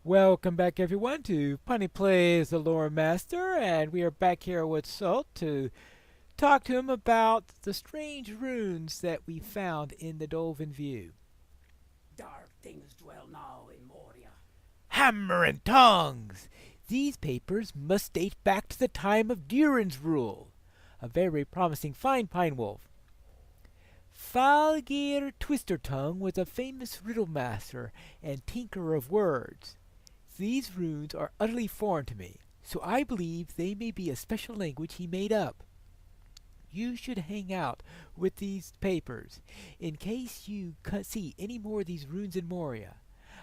Welcome back everyone to Punny Plays the Lore Master, and we are back here with Salt to talk to him about the strange runes that we found in the Dolven View. Dark things dwell now in Moria. Hammer and tongs! These papers must date back to the time of Durin's rule. A very promising find, Pine Wolf. Falgir Twistertongue was a famous riddle master and tinker of words. These runes are utterly foreign to me, so I believe they may be a special language he made up. You should hang out with these papers, in case you see any more of these runes in Moria.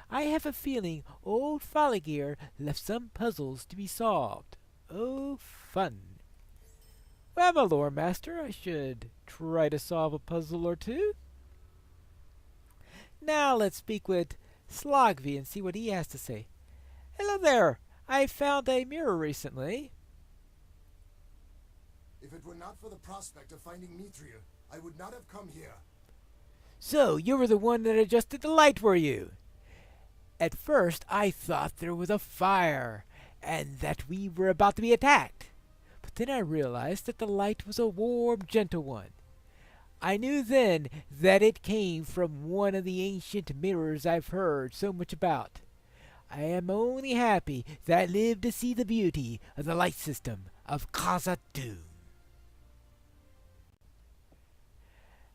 I have a feeling old Falagir left some puzzles to be solved. Oh, fun. Well, my lore master, I should try to solve a puzzle or two. Now let's speak with Slogvi and see what he has to say. Hello there. I found a mirror recently. If it were not for the prospect of finding Mithril, I would not have come here. So, you were the one that adjusted the light, were you? At first, I thought there was a fire, and that we were about to be attacked. But then I realized that the light was a warm, gentle one. I knew then that it came from one of the ancient mirrors I've heard so much about. I am only happy that I lived to see the beauty of the light system of Khazad-dûm.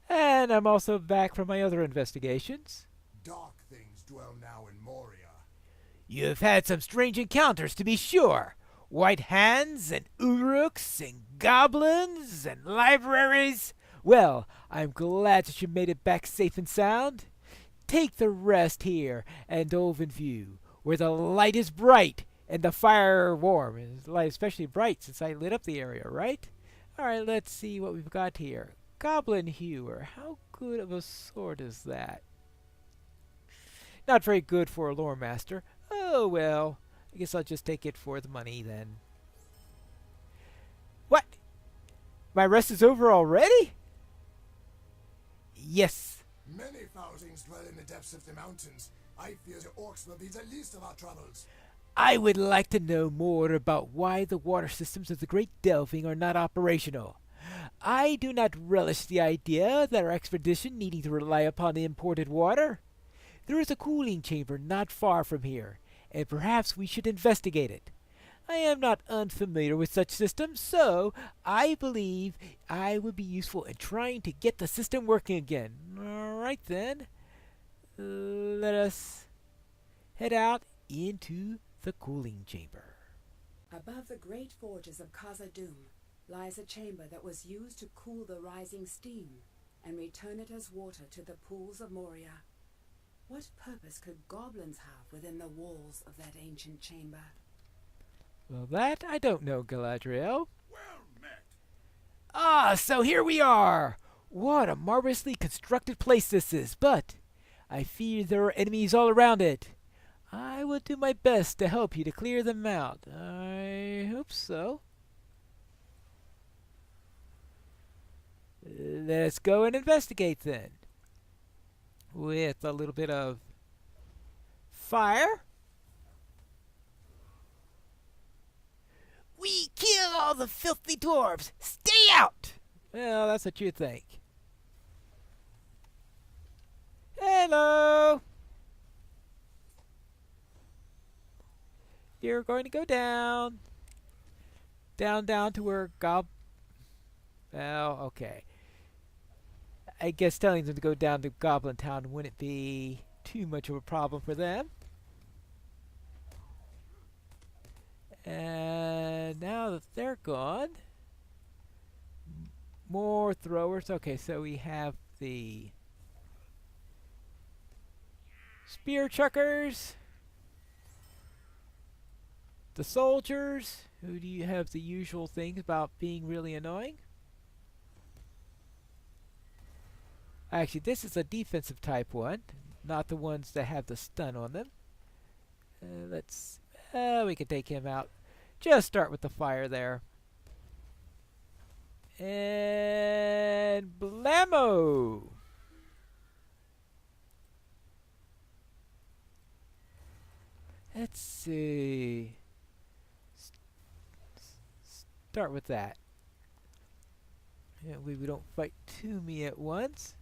And I'm also back from my other investigations. Dark things dwell now in Moria. You've had some strange encounters, to be sure. White hands and uruks and goblins and libraries. Well, I'm glad that you made it back safe and sound. Take the rest here and Dolven View, where the light is bright and the fire warm. And the light especially bright since I lit up the area, right? Alright, let's see what we've got here. Goblin Hewer. How good of a sword is that? Not very good for a lore master. Oh well. I guess I'll just take it for the money then. What? My rest is over already? Yes. Many foul things dwell in the depths of the mountains. I fear the orcs will be the least of our troubles. I would like to know more about why the water systems of the Great Delving are not operational. I do not relish the idea that our expedition needing to rely upon the imported water. There is a cooling chamber not far from here, and perhaps we should investigate it. I am not unfamiliar with such systems, so I believe I would be useful in trying to get the system working again. Alright then, let us head out into the cooling chamber. Above the great forges of Khazad-dûm lies a chamber that was used to cool the rising steam and return it as water to the pools of Moria. What purpose could goblins have within the walls of that ancient chamber? Well, that I don't know, Galadriel. Well met. Ah, so here we are! What a marvelously constructed place this is, but I fear there are enemies all around it. I will do my best to help you to clear them out. I hope so. Let's go and investigate then. With a little bit of fire. We kill all the filthy dwarves! Stay out! Well, that's what you think. Hello! You're going to go down. Down to where Well, okay. I guess telling them to go down to Goblin Town wouldn't be too much of a problem for them. And now that they're gone, more throwers. Okay, so we have the spear chuckers, the soldiers, who do you have the usual things about being really annoying. Actually, this is a defensive type one, not the ones that have the stun on them. We can take him out. Just start with the fire there. And blammo! Let's see. Start with that. Yeah, we don't fight too many at once.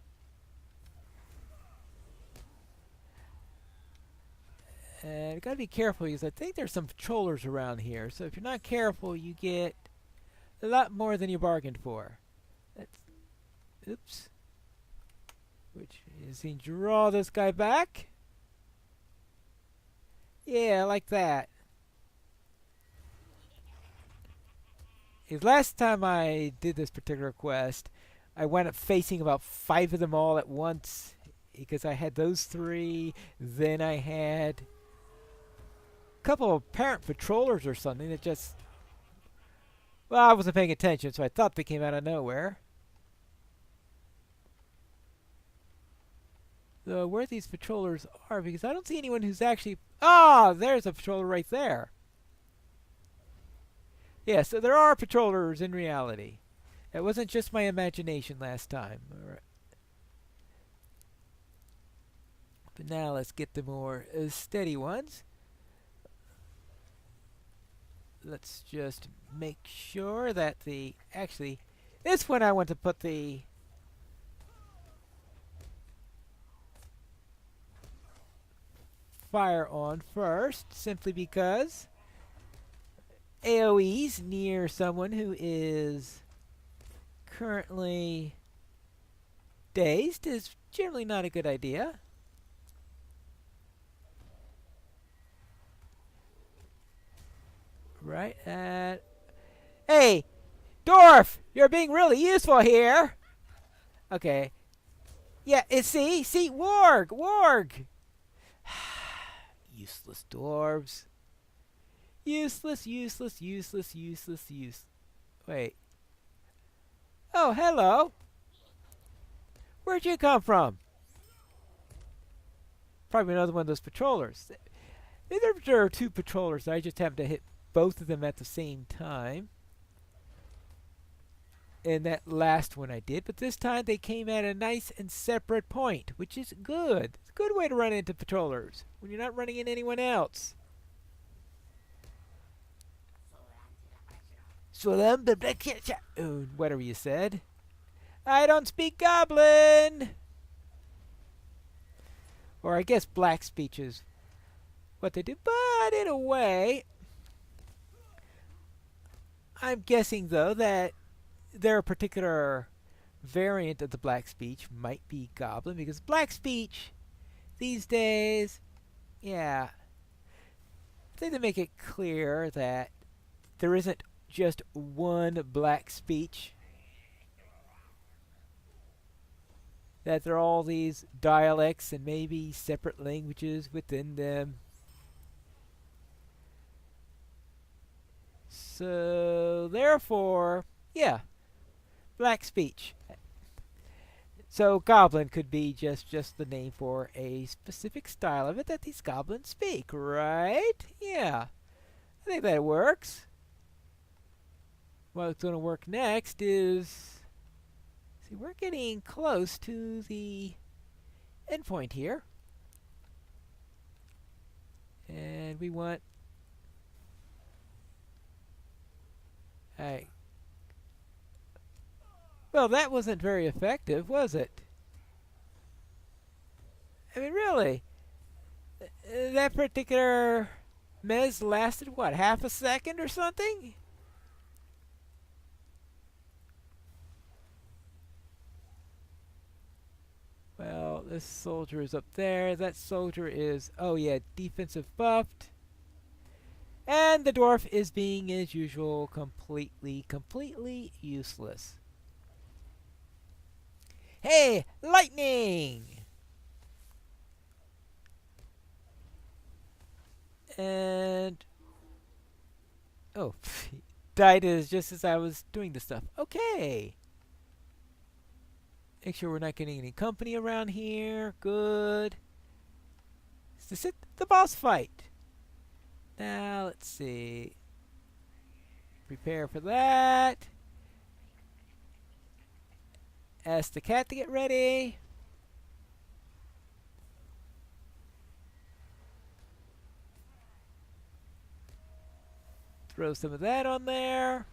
And you gotta be careful because I think there's some patrollers around here. So if you're not careful, you get a lot more than you bargained for. That's, oops. Which is he draw this guy back? Yeah, like that. Because last time I did this particular quest, I wound up facing about 5 of them all at once. Because I had those 3, then I had a couple of apparent patrollers or something that just... Well, I wasn't paying attention, so I thought they came out of nowhere. So where these patrollers are, because I don't see anyone who's actually... Ah, there's a patroller right there. Yeah, so there are patrollers in reality. It wasn't just my imagination last time. All right. But now let's get the more steady ones. Let's just make sure that the... Actually, this one I want to put the... fire on first, simply because AoEs near someone who is currently dazed is generally not a good idea. Right? Hey! Dwarf! You're being really useful here! Okay. Yeah, see? See? Warg! Warg! Useless dwarves. Useless, useless, useless, useless, useless. Wait. Oh, hello. Where'd you come from? Probably another one of those patrollers. There are 2 patrollers. I just happened to hit both of them at the same time. And that last one I did. But this time they came at a nice and separate point, which is good. It's a good way to run into patrollers when you're not running into anyone else. Whatever you said. I don't speak Goblin! Or I guess black speech is what they do. But in a way, I'm guessing, though, that their particular variant of the black speech might be Goblin. Because black speech these days, yeah, I think they make it clear that there isn't just one black speech. That there are all these dialects and maybe separate languages within them. So, therefore, yeah, black speech. So, Goblin could be just the name for a specific style of it that these goblins speak, right? Yeah, I think that works. What's going to work next is... See, we're getting close to the endpoint here. And we want... Hey. Well, that wasn't very effective, was it? I mean, really? That particular mez lasted, what, half a second or something? Well, this soldier is up there. That soldier is, oh yeah, defensive buffed. And the dwarf is being, as usual, completely useless. Hey, lightning! And... Oh, died just as I was doing the stuff. Okay! Make sure we're not getting any company around here. Good. Is this it? The boss fight. Now, let's see. Prepare for that. Ask the cat to get ready. throw some of that on there.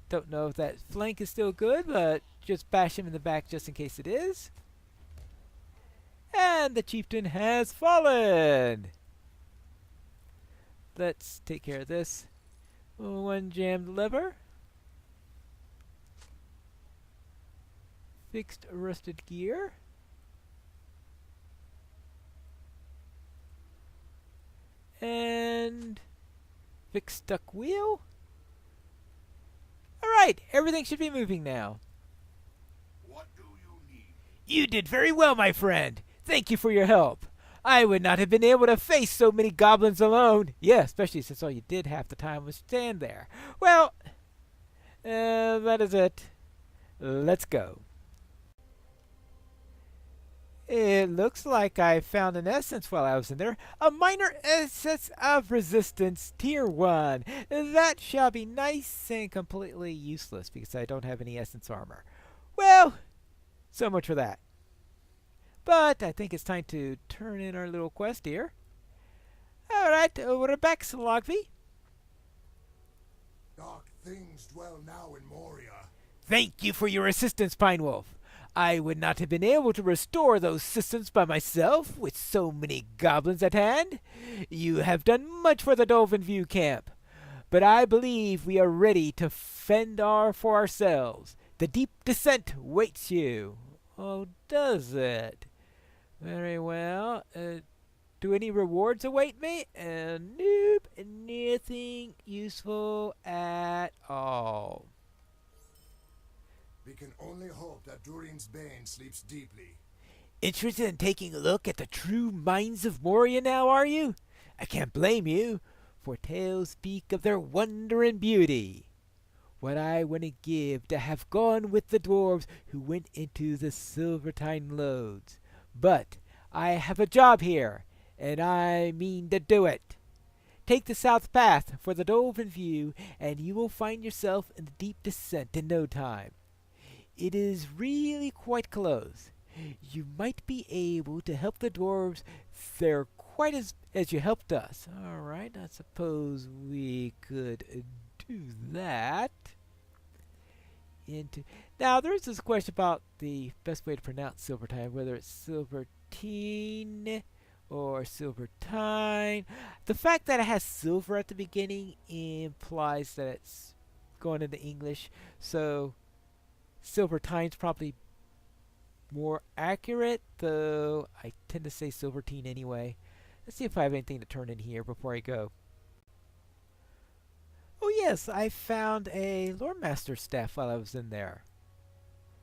Don't know if that flank is still good, but just bash him in the back just in case it is. And the chieftain has fallen. Let's take care of this. One jammed lever. Fixed rusted gear. And fixed stuck wheel. Alright, everything should be moving now. What do you need? You did very well, my friend. Thank you for your help. I would not have been able to face so many goblins alone. Yeah, especially since all you did half the time was stand there. Well, that is it. Let's go. It looks like I found an essence while I was in there. A minor essence of resistance, tier 1. That shall be nice and completely useless because I don't have any essence armor. Well, so much for that. But I think it's time to turn in our little quest here. Alright, we're back, Slogby. Dark things dwell now in Moria. Thank you for your assistance, Pine Wolf. I would not have been able to restore those systems by myself with so many goblins at hand. You have done much for the Dolven View camp. But I believe we are ready to fend for ourselves. The deep descent waits you. Oh, does it? Very well. Do any rewards await me? Nope, nothing useful at all. We can only hope that Durin's Bane sleeps deeply. Interested in taking a look at the true mines of Moria now, are you? I can't blame you, for tales speak of their wonder and beauty. What I wouldn't give to have gone with the dwarves who went into the Silvertine lodes. But I have a job here, and I mean to do it. Take the south path for the Dolven View, and you will find yourself in the deep descent in no time. It is really quite close. You might be able to help the dwarves fare quite as you helped us. Alright, I suppose we could do that. Now, there's this question about the best way to pronounce Silvertine, whether it's Silvertine or Silvertine. The fact that it has silver at the beginning implies that it's going into English, so Silvertine's probably more accurate, though I tend to say Silvertine anyway. Let's see if I have anything to turn in here before I go. Oh yes, I found a Lordmaster staff while I was in there.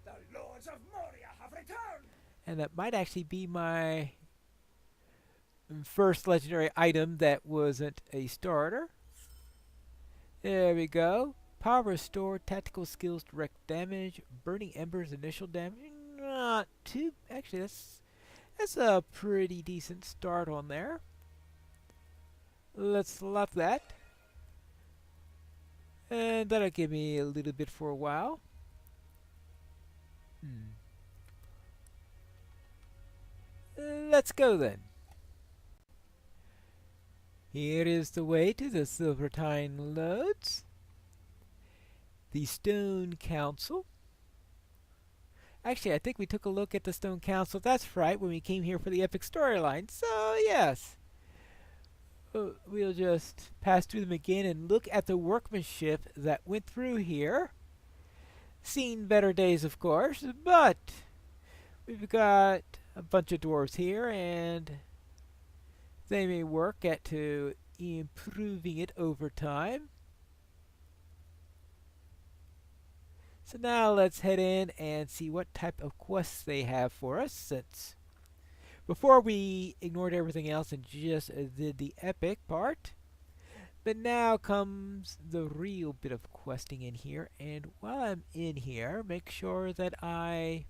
The Lords of Moria have returned! And that might actually be my first legendary item that wasn't a starter. There we go. Power restore, tactical skills, direct damage, burning embers, initial damage. Not too. Actually, that's a pretty decent start on there. Let's select that, and that'll give me a little bit for a while. Let's go then. Here is the way to the Silvertine Lodes. The Stone Council. Actually, I think we took a look at the Stone Council. That's right, when we came here for the epic storyline. So, yes. We'll just pass through them again and look at the workmanship that went through here. Seen better days, of course, but we've got a bunch of dwarves here, and they may work at to improving it over time. So now let's head in and see what type of quests they have for us, since before we ignored everything else and just did the epic part. But now comes the real bit of questing in here, and while I'm in here, make sure that I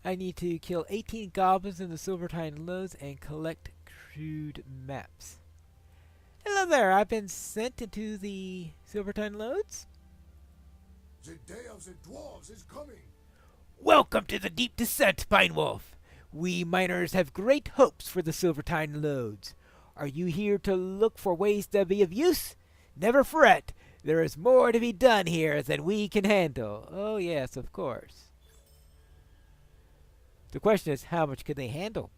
need to kill 18 goblins in the Silvertine Lodes and collect crude maps. Hello there, I've been sent into the Silvertine Lodes. The day of the dwarves is coming. Welcome to the deep descent, Pine Wolf. We miners have great hopes for the Silvertine lodes. Are you here to look for ways to be of use? Never fret. There is more to be done here than we can handle. Oh, yes, of course. The question is, how much can they handle?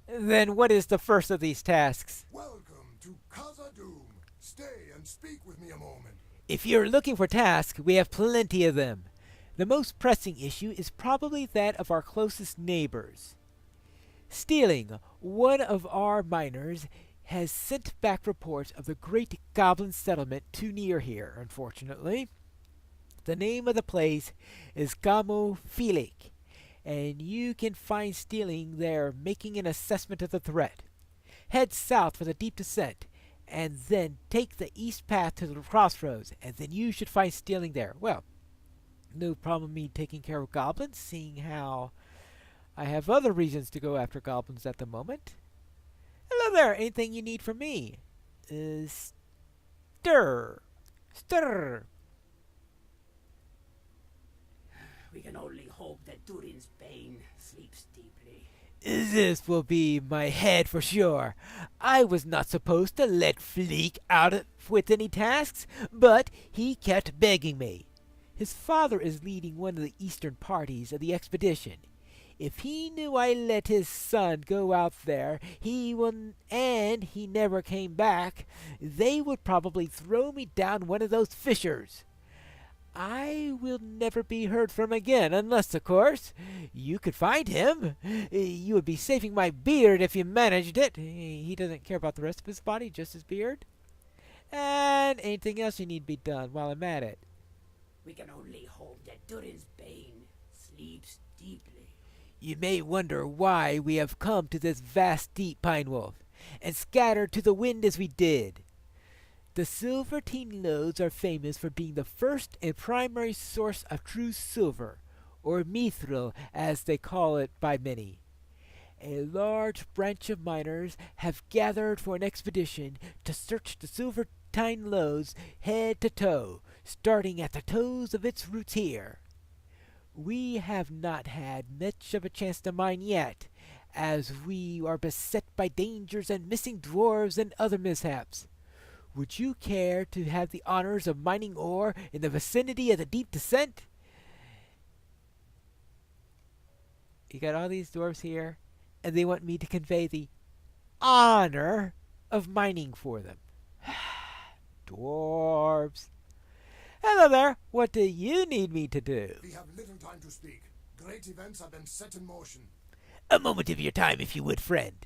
Then what is the first of these tasks? Welcome to Khazad-dûm. Stay and speak with me a moment. If you're looking for tasks, we have plenty of them. The most pressing issue is probably that of our closest neighbors. Stealing, one of our miners, has sent back reports of the great goblin settlement too near here, unfortunately. The name of the place is Gamo Filik, and you can find Stealing there making an assessment of the threat. Head south for the deep descent, and then take the east path to the crossroads, and then you should find Stealing there. Well, no problem me taking care of goblins, seeing how I have other reasons to go after goblins at the moment. Hello there, anything you need from me? Stir. We can only hope that Durin's bane sleeps deeply. This will be my head for sure. I was not supposed to let Fleek out with any tasks, but he kept begging me. His father is leading one of the eastern parties of the expedition. If he knew I let his son go out there, and he never came back, they would probably throw me down one of those fissures. I will never be heard from again, unless, of course, you could find him. You would be saving my beard if you managed it. He doesn't care about the rest of his body, just his beard. And anything else you need to be done while I'm at it. We can only hope that Durin's bane sleeps deeply. You may wonder why we have come to this vast deep, Pine Wolf, and scattered to the wind as we did. The Silvertine lodes are famous for being the first and primary source of true silver, or mithril as they call it by many. A large branch of miners have gathered for an expedition to search the Silvertine lodes head to toe, starting at the toes of its roots here. We have not had much of a chance to mine yet, as we are beset by dangers and missing dwarves and other mishaps. Would you care to have the honors of mining ore in the vicinity of the deep descent? You got all these dwarves here, and they want me to convey the honor of mining for them. Dwarves. Hello there. What do you need me to do? We have little time to speak. Great events have been set in motion. A moment of your time, if you would, friend.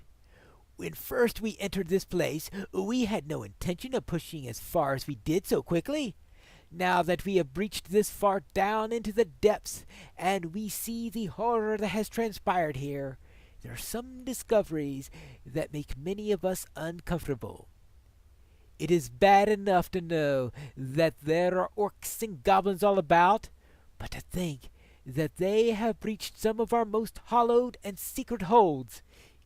When first we entered this place, we had no intention of pushing as far as we did so quickly. Now that we have breached this far down into the depths, and we see the horror that has transpired here, there are some discoveries that make many of us uncomfortable. It is bad enough to know that there are orcs and goblins all about, but to think that they have breached some of our most hallowed and secret holds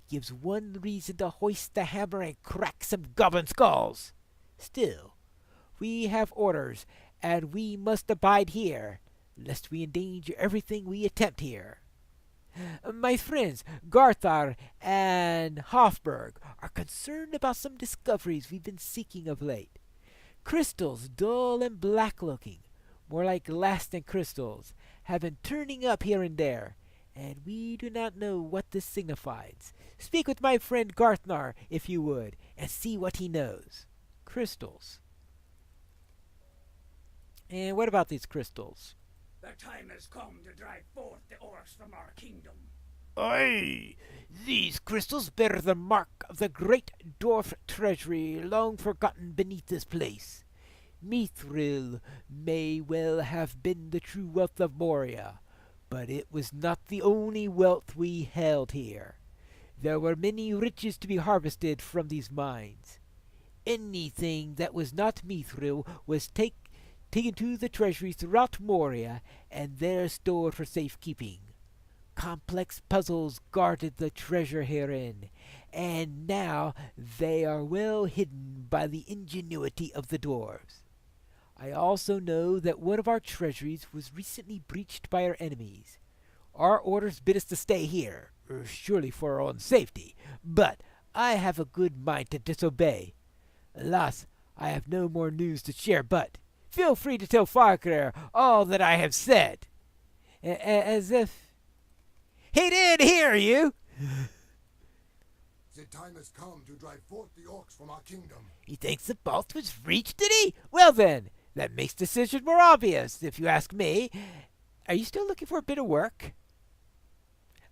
gives one reason to hoist the hammer and crack some goblin skulls. Still, we have orders, and we must abide here, lest we endanger everything we attempt here. My friends Garthar and Hofberg are concerned about some discoveries we've been seeking of late. Crystals, dull and black-looking, more like lasting crystals, have been turning up here and there, and we do not know what this signifies. Speak with my friend Garthnar, if you would, and see what he knows. Crystals. And what about these crystals? The time has come to drive forth the orcs from our kingdom. Aye, these crystals bear the mark of the great dwarf treasury long forgotten beneath this place. Mithril may well have been the true wealth of Moria, but it was not the only wealth we held here. There were many riches to be harvested from these mines. Anything that was not mithril was taken to the treasuries throughout Moria and there stored for safekeeping. Complex puzzles guarded the treasure herein, and now they are well hidden by the ingenuity of the dwarves. I also know that one of our treasuries was recently breached by our enemies. Our orders bid us to stay here, surely for our own safety, but I have a good mind to disobey. Alas, I have no more news to share, but feel free to tell Farquhar all that I have said. As if he did hear you. The time has come to drive forth the orcs from our kingdom. He thinks the vault was breached, did he? Well then, that makes the decision more obvious, if you ask me. Are you still looking for a bit of work?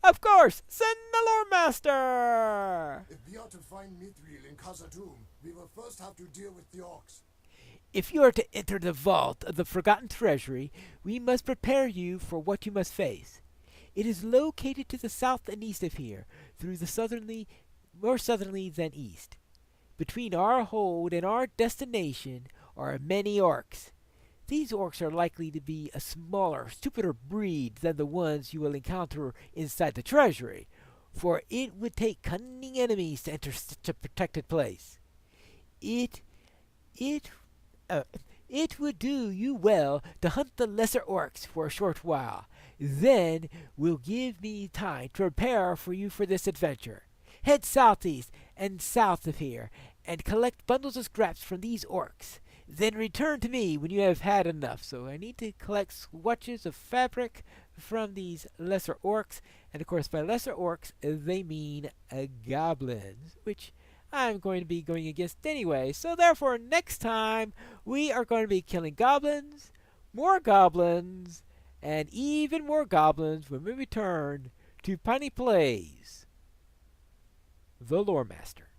Of course! Send the Lore Master! If we are to find Mithril in Khazad-dûm, we will first have to deal with the orcs. If you are to enter the vault of the Forgotten Treasury, we must prepare you for what you must face. It is located to the south and east of here, through the more southerly than east. Between our hold and our destination are many orcs. These orcs are likely to be a smaller, stupider breed than the ones you will encounter inside the treasury, for it would take cunning enemies to enter such a protected place. It would do you well to hunt the lesser orcs for a short while. Then will give me time to prepare for you for this adventure. Head southeast and south of here, and collect bundles of scraps from these orcs. Then return to me when you have had enough. So I need to collect swatches of fabric from these lesser orcs. And of course, by lesser orcs, they mean goblins, which I'm going to be going against anyway. So therefore, next time, we are going to be killing goblins, and even more goblins when we return to Piney Plays, the Lore Master.